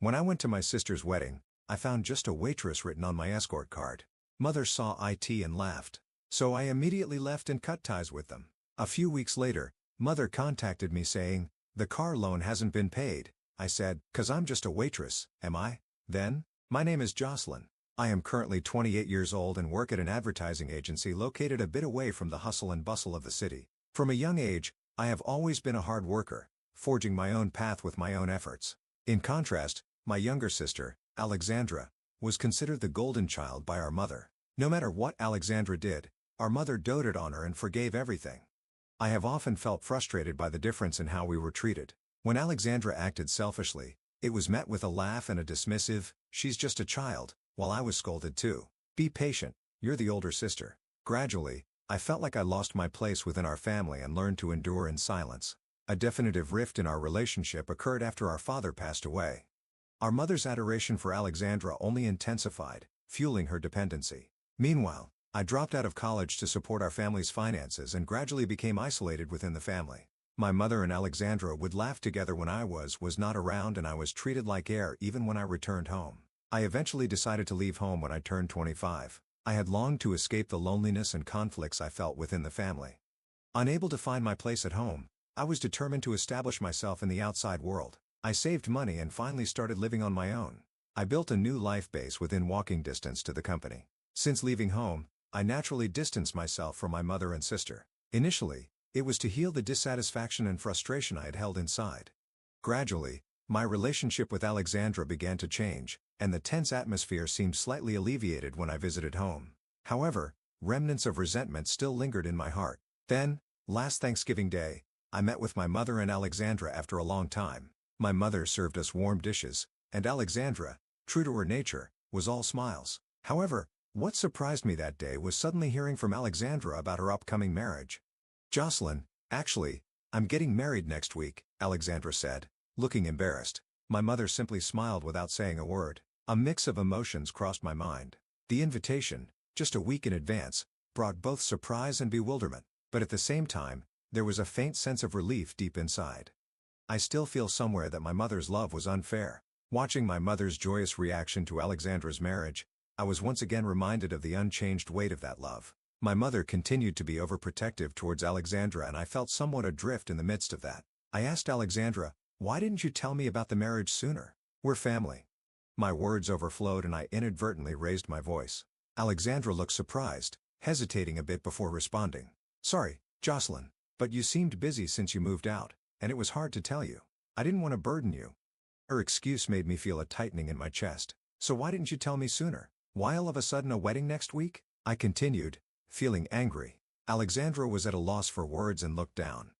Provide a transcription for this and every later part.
When I went to my sister's wedding, I found just a waitress written on my escort card. Mother saw it and laughed. So I immediately left and cut ties with them. A few weeks later, Mother contacted me saying, "The car loan hasn't been paid." I said, "'Cause I'm just a waitress, am I?" Then, "My name is Jocelyn. I am currently 28 years old and work at an advertising agency located a bit away from the hustle and bustle of the city. From a young age, I have always been a hard worker, forging my own path with my own efforts." In contrast, my younger sister, Alexandra, was considered the golden child by our mother. No matter what Alexandra did, our mother doted on her and forgave everything. I have often felt frustrated by the difference in how we were treated. When Alexandra acted selfishly, it was met with a laugh and a dismissive, "She's just a child," while I was scolded too. "Be patient, you're the older sister." Gradually, I felt like I lost my place within our family and learned to endure in silence. A definitive rift in our relationship occurred after our father passed away. Our mother's adoration for Alexandra only intensified, fueling her dependency. Meanwhile, I dropped out of college to support our family's finances and gradually became isolated within the family. My mother and Alexandra would laugh together when I was not around, and I was treated like air even when I returned home. I eventually decided to leave home when I turned 25. I had longed to escape the loneliness and conflicts I felt within the family. Unable to find my place at home, I was determined to establish myself in the outside world. I saved money and finally started living on my own. I built a new life base within walking distance to the company. Since leaving home, I naturally distanced myself from my mother and sister. Initially, it was to heal the dissatisfaction and frustration I had held inside. Gradually, my relationship with Alexandra began to change, and the tense atmosphere seemed slightly alleviated when I visited home. However, remnants of resentment still lingered in my heart. Then, last Thanksgiving Day, I met with my mother and Alexandra after a long time. My mother served us warm dishes, and Alexandra, true to her nature, was all smiles. However, what surprised me that day was suddenly hearing from Alexandra about her upcoming marriage. "Jocelyn, actually, I'm getting married next week," Alexandra said, looking embarrassed. My mother simply smiled without saying a word. A mix of emotions crossed my mind. The invitation, just a week in advance, brought both surprise and bewilderment, but at the same time, there was a faint sense of relief deep inside. I still feel somewhere that my mother's love was unfair. Watching my mother's joyous reaction to Alexandra's marriage, I was once again reminded of the unchanged weight of that love. My mother continued to be overprotective towards Alexandra, and I felt somewhat adrift in the midst of that. I asked Alexandra, "Why didn't you tell me about the marriage sooner? We're family." My words overflowed and I inadvertently raised my voice. Alexandra looked surprised, hesitating a bit before responding. "Sorry, Jocelyn, but you seemed busy since you moved out, and it was hard to tell you. I didn't want to burden you." Her excuse made me feel a tightening in my chest. "So why didn't you tell me sooner? Why all of a sudden a wedding next week?" I continued, feeling angry. Alexandra was at a loss for words and looked down.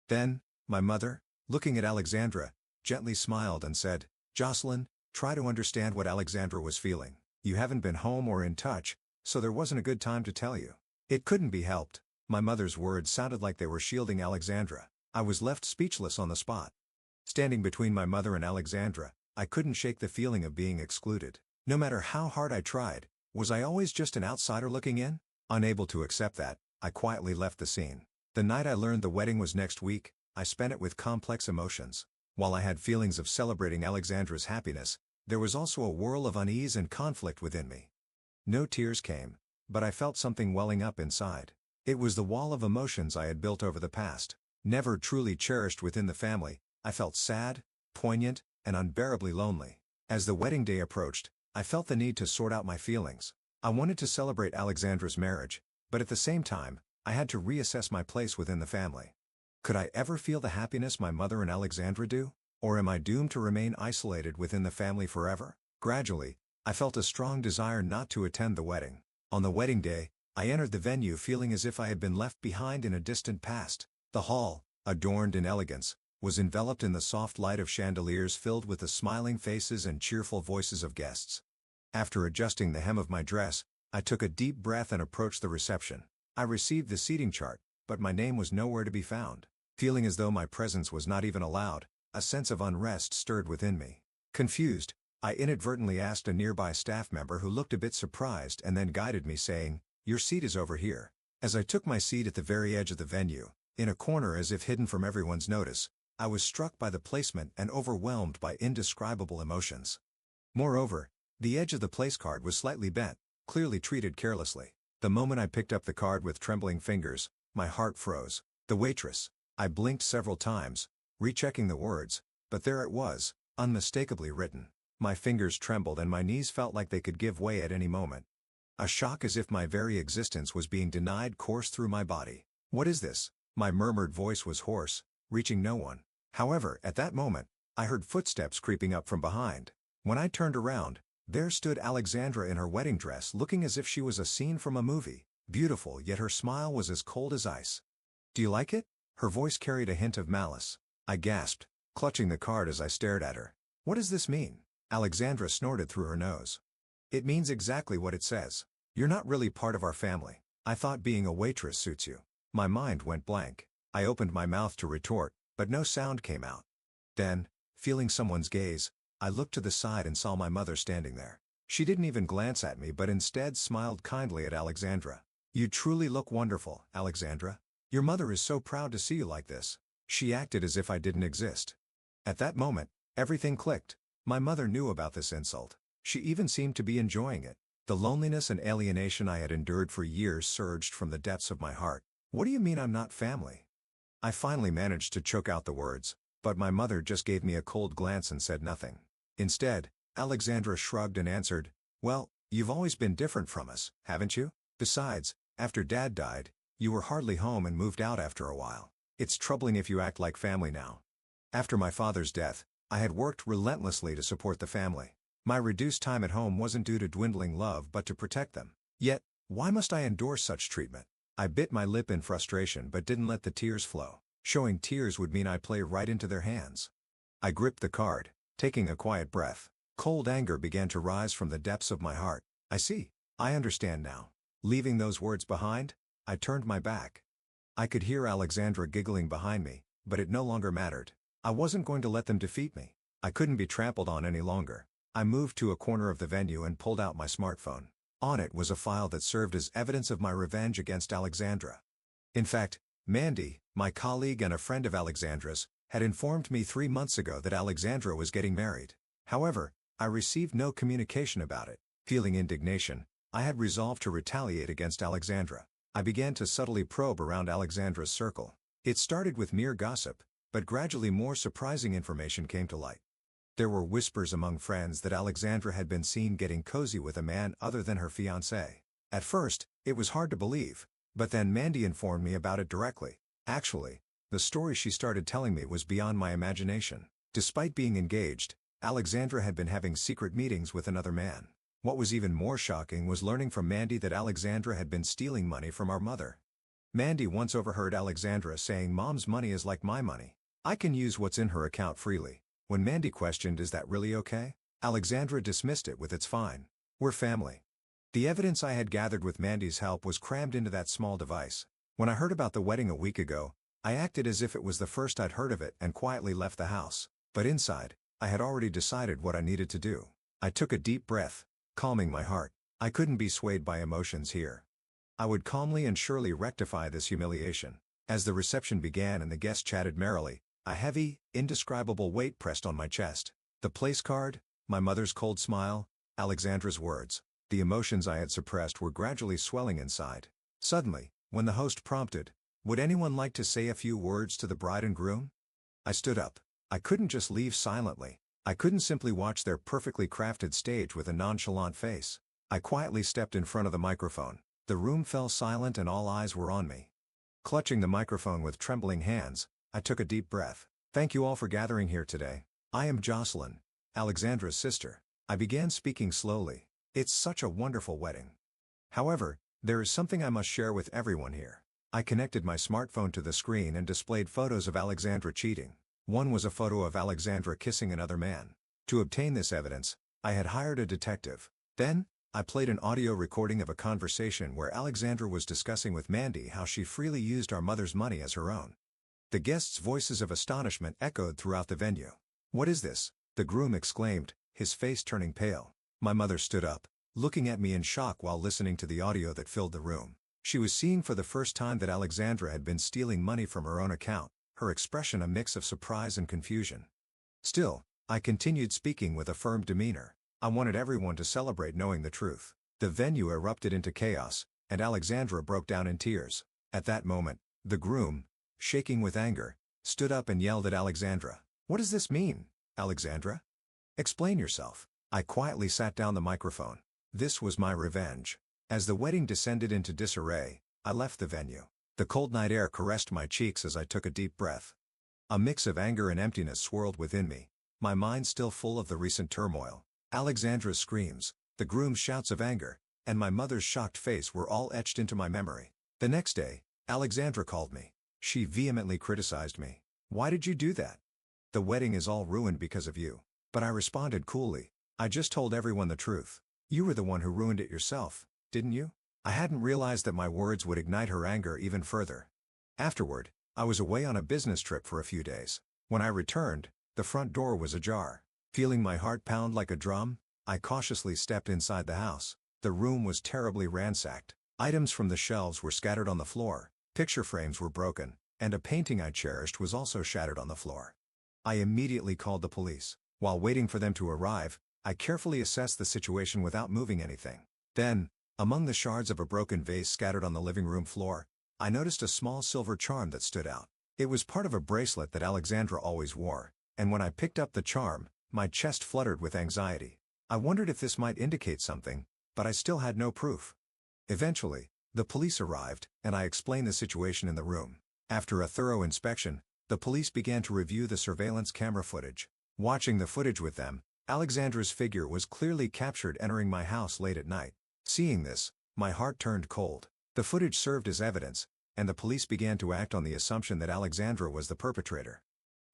Then, my mother, looking at Alexandra, gently smiled and said, "Jocelyn, try to understand what Alexandra was feeling. You haven't been home or in touch, so there wasn't a good time to tell you." It couldn't be helped. My mother's words sounded like they were shielding Alexandra. I was left speechless on the spot. Standing between my mother and Alexandra, I couldn't shake the feeling of being excluded. No matter how hard I tried, was I always just an outsider looking in? Unable to accept that, I quietly left the scene. The night I learned the wedding was next week, I spent it with complex emotions. While I had feelings of celebrating Alexandra's happiness, there was also a whirl of unease and conflict within me. No tears came, but I felt something welling up inside. It was the wall of emotions I had built over the past. Never truly cherished within the family, I felt sad, poignant, and unbearably lonely. As the wedding day approached, I felt the need to sort out my feelings. I wanted to celebrate Alexandra's marriage, but at the same time, I had to reassess my place within the family. Could I ever feel the happiness my mother and Alexandra do? Or am I doomed to remain isolated within the family forever? Gradually, I felt a strong desire not to attend the wedding. On the wedding day, I entered the venue feeling as if I had been left behind in a distant past. The hall, adorned in elegance, was enveloped in the soft light of chandeliers filled with the smiling faces and cheerful voices of guests. After adjusting the hem of my dress, I took a deep breath and approached the reception. I received the seating chart, but my name was nowhere to be found. Feeling as though my presence was not even allowed, a sense of unrest stirred within me. Confused, I inadvertently asked a nearby staff member who looked a bit surprised and then guided me saying, "Your seat is over here." As I took my seat at the very edge of the venue, in a corner as if hidden from everyone's notice, I was struck by the placement and overwhelmed by indescribable emotions. Moreover, the edge of the place card was slightly bent, clearly treated carelessly. The moment I picked up the card with trembling fingers, my heart froze. The waitress. I blinked several times, rechecking the words, but there it was, unmistakably written. My fingers trembled and my knees felt like they could give way at any moment. A shock as if my very existence was being denied coursed through my body. "What is this?" My murmured voice was hoarse, reaching no one. However, at that moment, I heard footsteps creeping up from behind. When I turned around, there stood Alexandra in her wedding dress looking as if she was a scene from a movie, beautiful yet her smile was as cold as ice. "Do you like it?" Her voice carried a hint of malice. I gasped, clutching the card as I stared at her. "What does this mean?" Alexandra snorted through her nose. "It means exactly what it says. You're not really part of our family. I thought being a waitress suits you." My mind went blank. I opened my mouth to retort, but no sound came out. Then, feeling someone's gaze, I looked to the side and saw my mother standing there. She didn't even glance at me but instead smiled kindly at Alexandra. "You truly look wonderful, Alexandra. Your mother is so proud to see you like this." She acted as if I didn't exist. At that moment, everything clicked. My mother knew about this insult. She even seemed to be enjoying it. The loneliness and alienation I had endured for years surged from the depths of my heart. "What do you mean I'm not family?" I finally managed to choke out the words, but my mother just gave me a cold glance and said nothing. Instead, Alexandra shrugged and answered, "Well, you've always been different from us, haven't you? Besides, after Dad died, you were hardly home and moved out after a while. It's troubling if you act like family now." After my father's death, I had worked relentlessly to support the family. My reduced time at home wasn't due to dwindling love but to protect them. Yet, why must I endure such treatment? I bit my lip in frustration but didn't let the tears flow. Showing tears would mean I play right into their hands. I gripped the card, taking a quiet breath. Cold anger began to rise from the depths of my heart. "I see. I understand now." Leaving those words behind, I turned my back. I could hear Alexandra giggling behind me, but it no longer mattered. I wasn't going to let them defeat me. I couldn't be trampled on any longer. I moved to a corner of the venue and pulled out my smartphone. On it was a file that served as evidence of my revenge against Alexandra. In fact, Mandy, my colleague and a friend of Alexandra's, had informed me 3 months ago that Alexandra was getting married. However, I received no communication about it. Feeling indignation, I had resolved to retaliate against Alexandra. I began to subtly probe around Alexandra's circle. It started with mere gossip, but gradually more surprising information came to light. There were whispers among friends that Alexandra had been seen getting cozy with a man other than her fiancé. At first, it was hard to believe, but then Mandy informed me about it directly. Actually, the story she started telling me was beyond my imagination. Despite being engaged, Alexandra had been having secret meetings with another man. What was even more shocking was learning from Mandy that Alexandra had been stealing money from our mother. Mandy once overheard Alexandra saying, "Mom's money is like my money. I can use what's in her account freely." When Mandy questioned, "Is that really okay?" Alexandra dismissed it with, "It's fine. We're family." The evidence I had gathered with Mandy's help was crammed into that small device. When I heard about the wedding a week ago, I acted as if it was the first I'd heard of it and quietly left the house. But inside, I had already decided what I needed to do. I took a deep breath, calming my heart. I couldn't be swayed by emotions here. I would calmly and surely rectify this humiliation. As the reception began and the guests chatted merrily, a heavy, indescribable weight pressed on my chest. The place card, my mother's cold smile, Alexandra's words. The emotions I had suppressed were gradually swelling inside. Suddenly, when the host prompted, "Would anyone like to say a few words to the bride and groom?" I stood up. I couldn't just leave silently. I couldn't simply watch their perfectly crafted stage with a nonchalant face. I quietly stepped in front of the microphone. The room fell silent and all eyes were on me. Clutching the microphone with trembling hands, I took a deep breath. "Thank you all for gathering here today. I am Jocelyn, Alexandra's sister." I began speaking slowly. "It's such a wonderful wedding. However, there is something I must share with everyone here." I connected my smartphone to the screen and displayed photos of Alexandra cheating. One was a photo of Alexandra kissing another man. To obtain this evidence, I had hired a detective. Then, I played an audio recording of a conversation where Alexandra was discussing with Mandy how she freely used our mother's money as her own. The guests' voices of astonishment echoed throughout the venue. "What is this?" the groom exclaimed, his face turning pale. My mother stood up, looking at me in shock while listening to the audio that filled the room. She was seeing for the first time that Alexandra had been stealing money from her own account. her expression a mix of surprise and confusion. Still, I continued speaking with a firm demeanor. I wanted everyone to celebrate knowing the truth. The venue erupted into chaos, and Alexandra broke down in tears. At that moment, the groom, shaking with anger, stood up and yelled at Alexandra. "What does this mean, Alexandra? Explain yourself." I quietly sat down the microphone. This was my revenge. As the wedding descended into disarray, I left the venue. The cold night air caressed my cheeks as I took a deep breath. A mix of anger and emptiness swirled within me, my mind still full of the recent turmoil. Alexandra's screams, the groom's shouts of anger, and my mother's shocked face were all etched into my memory. The next day, Alexandra called me. She vehemently criticized me. "Why did you do that? The wedding is all ruined because of you." But I responded coolly. "I just told everyone the truth. You were the one who ruined it yourself, didn't you?" I hadn't realized that my words would ignite her anger even further. Afterward, I was away on a business trip for a few days. When I returned, the front door was ajar. Feeling my heart pound like a drum, I cautiously stepped inside the house. The room was terribly ransacked. Items from the shelves were scattered on the floor, picture frames were broken, and a painting I cherished was also shattered on the floor. I immediately called the police. While waiting for them to arrive, I carefully assessed the situation without moving anything. Then, among the shards of a broken vase scattered on the living room floor, I noticed a small silver charm that stood out. It was part of a bracelet that Alexandra always wore, and when I picked up the charm, my chest fluttered with anxiety. I wondered if this might indicate something, but I still had no proof. Eventually, the police arrived, and I explained the situation in the room. After a thorough inspection, the police began to review the surveillance camera footage. Watching the footage with them, Alexandra's figure was clearly captured entering my house late at night. Seeing this, my heart turned cold. The footage served as evidence, and the police began to act on the assumption that Alexandra was the perpetrator.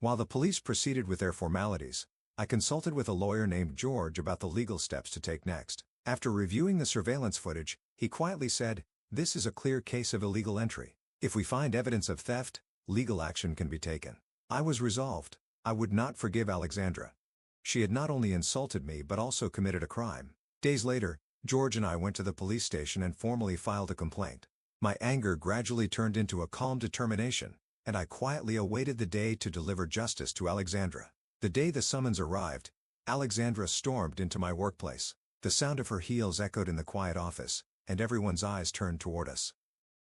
While the police proceeded with their formalities, I consulted with a lawyer named George about the legal steps to take next. After reviewing the surveillance footage, he quietly said, "This is a clear case of illegal entry. If we find evidence of theft, legal action can be taken." I was resolved. I would not forgive Alexandra. She had not only insulted me but also committed a crime. Days later, George and I went to the police station and formally filed a complaint. My anger gradually turned into a calm determination, and I quietly awaited the day to deliver justice to Alexandra. The day the summons arrived, Alexandra stormed into my workplace. The sound of her heels echoed in the quiet office, and everyone's eyes turned toward us.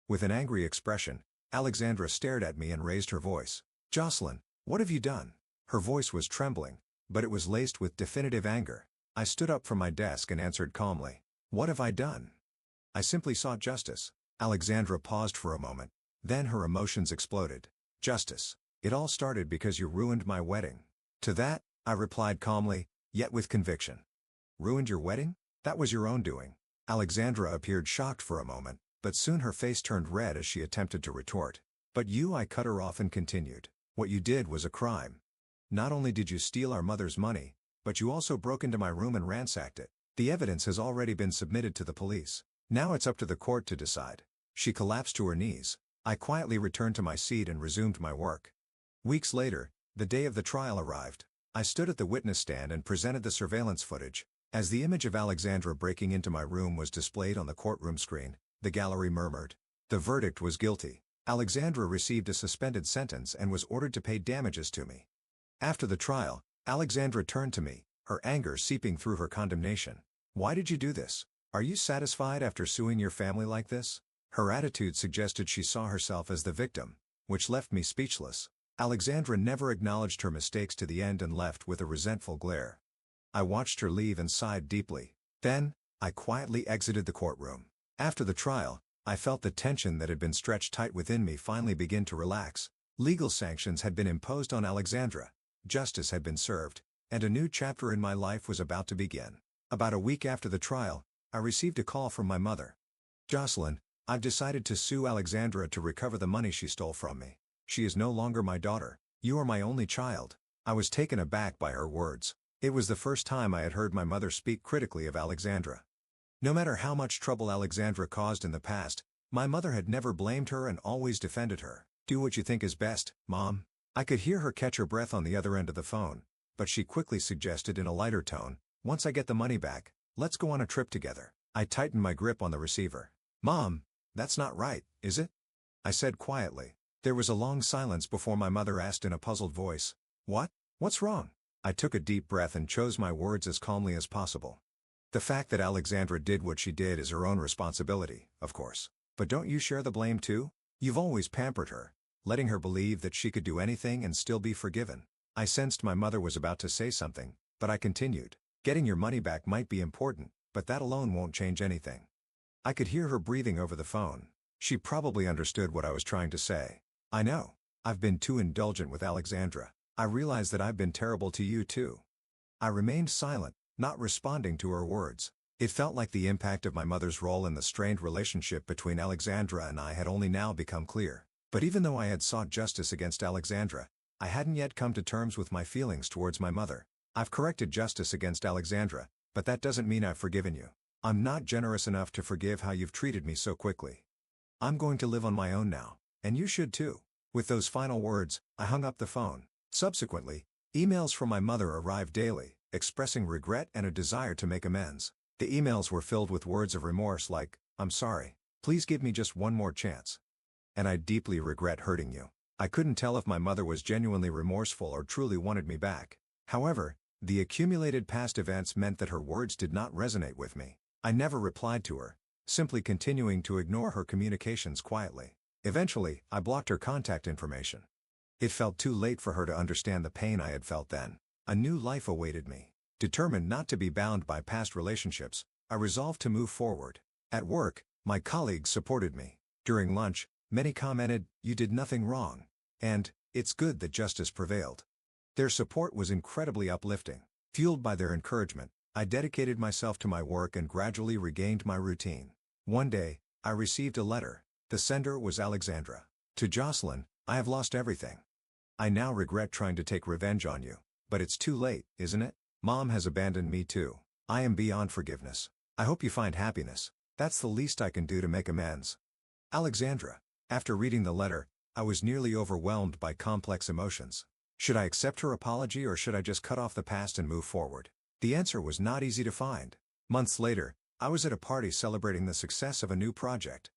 With an angry expression, Alexandra stared at me and raised her voice. "Jocelyn, what have you done?" Her voice was trembling, but it was laced with definitive anger. I stood up from my desk and answered calmly. "What have I done? I simply sought justice." Alexandra paused for a moment. Then her emotions exploded. "Justice. It all started because you ruined my wedding." To that, I replied calmly, yet with conviction. "Ruined your wedding? That was your own doing." Alexandra appeared shocked for a moment, but soon her face turned red as she attempted to retort. "But you," I cut her off and continued. "What you did was a crime. Not only did you steal our mother's money, but you also broke into my room and ransacked it. The evidence has already been submitted to the police. Now it's up to the court to decide." She collapsed to her knees. I quietly returned to my seat and resumed my work. Weeks later, the day of the trial arrived. I stood at the witness stand and presented the surveillance footage. As the image of Alexandra breaking into my room was displayed on the courtroom screen, the gallery murmured. The verdict was guilty. Alexandra received a suspended sentence and was ordered to pay damages to me. After the trial, Alexandra turned to me, her anger seeping through her condemnation. "Why did you do this? Are you satisfied after suing your family like this?" Her attitude suggested she saw herself as the victim, which left me speechless. Alexandra never acknowledged her mistakes to the end and left with a resentful glare. I watched her leave and sighed deeply. Then, I quietly exited the courtroom. After the trial, I felt the tension that had been stretched tight within me finally begin to relax. Legal sanctions had been imposed on Alexandra, justice had been served, and a new chapter in my life was about to begin. About a week after the trial, I received a call from my mother. "Jocelyn, I've decided to sue Alexandra to recover the money she stole from me. She is no longer my daughter. You are my only child." I was taken aback by her words. It was the first time I had heard my mother speak critically of Alexandra. No matter how much trouble Alexandra caused in the past, my mother had never blamed her and always defended her. "Do what you think is best, Mom." I could hear her catch her breath on the other end of the phone, but she quickly suggested in a lighter tone, "Once I get the money back, let's go on a trip together." I tightened my grip on the receiver. "Mom, that's not right, is it?" I said quietly. There was a long silence before my mother asked in a puzzled voice, "What? What's wrong?" I took a deep breath and chose my words as calmly as possible. "The fact that Alexandra did what she did is her own responsibility, of course. But don't you share the blame too? You've always pampered her, letting her believe that she could do anything and still be forgiven." I sensed my mother was about to say something, but I continued. "Getting your money back might be important, but that alone won't change anything." I could hear her breathing over the phone. She probably understood what I was trying to say. "I know. I've been too indulgent with Alexandra. I realize that I've been terrible to you too." I remained silent, not responding to her words. It felt like the impact of my mother's role in the strained relationship between Alexandra and I had only now become clear. But even though I had sought justice against Alexandra, I hadn't yet come to terms with my feelings towards my mother. I've corrected justice against Alexandra, but that doesn't mean I've forgiven you. I'm not generous enough to forgive how you've treated me so quickly. I'm going to live on my own now, and you should too." With those final words, I hung up the phone. Subsequently, emails from my mother arrived daily, expressing regret and a desire to make amends. The emails were filled with words of remorse like, "I'm sorry. Please give me just one more chance. And I deeply regret hurting you." I couldn't tell if my mother was genuinely remorseful or truly wanted me back. However, the accumulated past events meant that her words did not resonate with me. I never replied to her, simply continuing to ignore her communications quietly. Eventually, I blocked her contact information. It felt too late for her to understand the pain I had felt then. A new life awaited me. Determined not to be bound by past relationships, I resolved to move forward. At work, my colleagues supported me. During lunch, many commented, "You did nothing wrong," and "It's good that justice prevailed." Their support was incredibly uplifting. Fueled by their encouragement, I dedicated myself to my work and gradually regained my routine. One day, I received a letter. The sender was Alexandra. "To Jocelyn, I have lost everything. I now regret trying to take revenge on you, but it's too late, isn't it? Mom has abandoned me too. I am beyond forgiveness. I hope you find happiness. That's the least I can do to make amends. Alexandra." After reading the letter, I was nearly overwhelmed by complex emotions. Should I accept her apology or should I just cut off the past and move forward? The answer was not easy to find. Months later, I was at a party celebrating the success of a new project.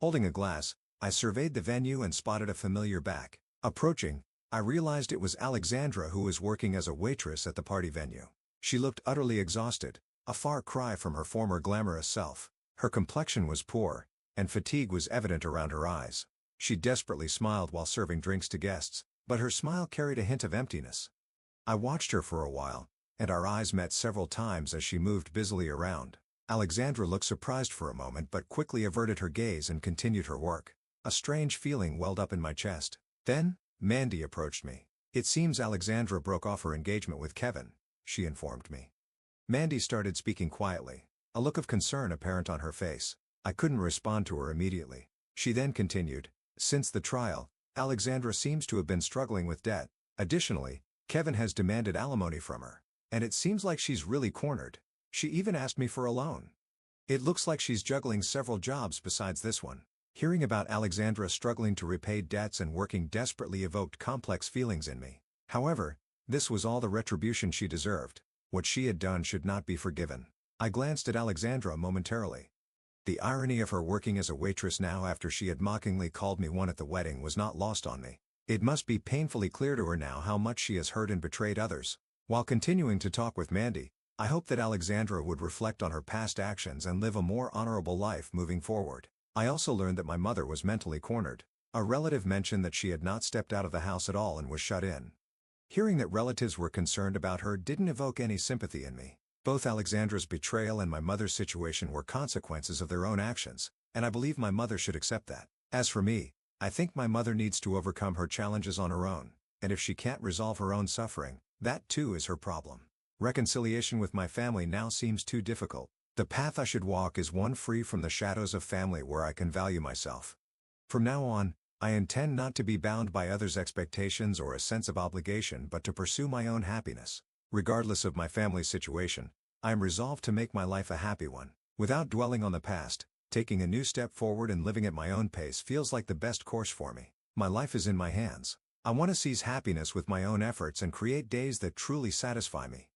Holding a glass, I surveyed the venue and spotted a familiar back. Approaching, I realized it was Alexandra, who was working as a waitress at the party venue. She looked utterly exhausted, a far cry from her former glamorous self. Her complexion was poor, and fatigue was evident around her eyes. She desperately smiled while serving drinks to guests, but her smile carried a hint of emptiness. I watched her for a while, and our eyes met several times as she moved busily around. Alexandra looked surprised for a moment but quickly averted her gaze and continued her work. A strange feeling welled up in my chest. Then, Mandy approached me. "It seems Alexandra broke off her engagement with Kevin," she informed me. Mandy started speaking quietly, a look of concern apparent on her face. I couldn't respond to her immediately. She then continued, "Since the trial, Alexandra seems to have been struggling with debt. Additionally, Kevin has demanded alimony from her. And it seems like she's really cornered. She even asked me for a loan. It looks like she's juggling several jobs besides this one." Hearing about Alexandra struggling to repay debts and working desperately evoked complex feelings in me. However, this was all the retribution she deserved. What she had done should not be forgiven. I glanced at Alexandra momentarily. The irony of her working as a waitress now after she had mockingly called me one at the wedding was not lost on me. It must be painfully clear to her now how much she has hurt and betrayed others. While continuing to talk with Mandy, I hoped that Alexandra would reflect on her past actions and live a more honorable life moving forward. I also learned that my mother was mentally cornered. A relative mentioned that she had not stepped out of the house at all and was shut in. Hearing that relatives were concerned about her didn't evoke any sympathy in me. Both Alexandra's betrayal and my mother's situation were consequences of their own actions, and I believe my mother should accept that. As for me, I think my mother needs to overcome her challenges on her own, and if she can't resolve her own suffering, that too is her problem. Reconciliation with my family now seems too difficult. The path I should walk is one free from the shadows of family where I can value myself. From now on, I intend not to be bound by others' expectations or a sense of obligation but to pursue my own happiness. Regardless of my family's situation, I am resolved to make my life a happy one. Without dwelling on the past, taking a new step forward and living at my own pace feels like the best course for me. My life is in my hands. I want to seize happiness with my own efforts and create days that truly satisfy me.